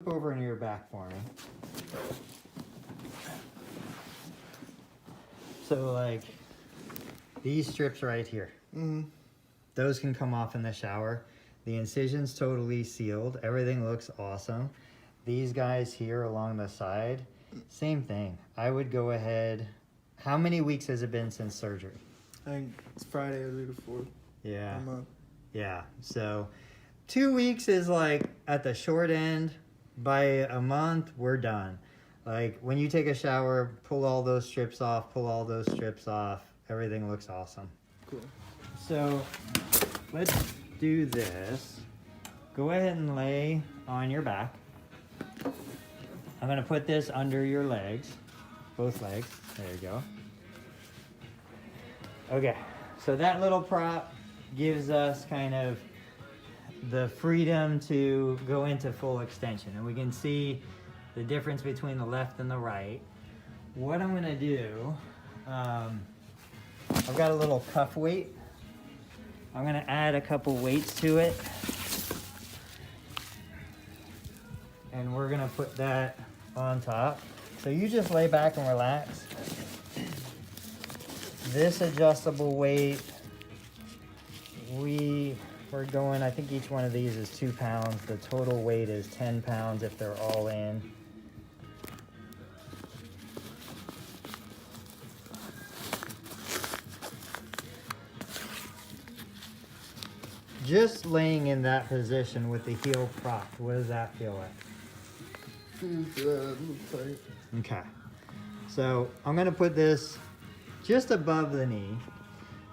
flip over into your back for me. So like these strips right here, those can come off in the shower. The incision's totally sealed. Everything looks awesome. These guys here along the side, same thing. I would go ahead. How many weeks has it been since surgery? I think it's Friday, it'll be the 4th. Yeah. A month. Yeah. So 2 weeks is like at the short end. By a month, we're done. Like when you take a shower, pull all those strips off, everything looks awesome. Cool. So let's do this. Go ahead and lay on your back. I'm gonna put this under your legs, both legs. There you go. Okay, so that little prop gives us kind of the freedom to go into full extension, and we can see the difference between the left and the right. What I'm gonna do, I've got a little cuff weight. I'm gonna add a couple weights to it, and we're gonna put that on top. So you just lay back and relax. This adjustable weight, we're going, I think each one of these is 2 pounds. The total weight is 10 pounds if they're all in. Just laying in that position with the heel propped, what does that feel like? Feels a little tight. Okay, so I'm gonna put this just above the knee.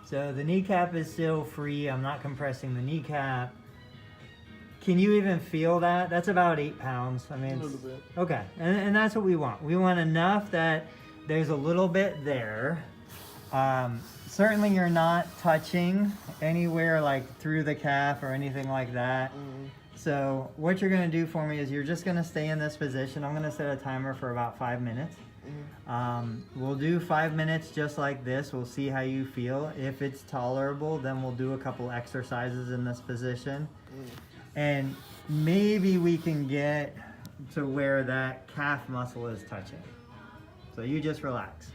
So the kneecap is still free. I'm not compressing the kneecap. Can you even feel that? That's about 8 pounds. I mean, A little bit. okay, and that's what we want. We want enough that there's a little bit there. Certainly you're not touching anywhere like through the calf or anything like that. So what you're gonna do for me is you're just gonna stay in this position. I'm gonna set a timer for about 5 minutes. We'll do 5 minutes just like this. We'll see how you feel. If it's tolerable, then we'll do a couple exercises in this position. And maybe we can get to where that calf muscle is touching. So you just relax.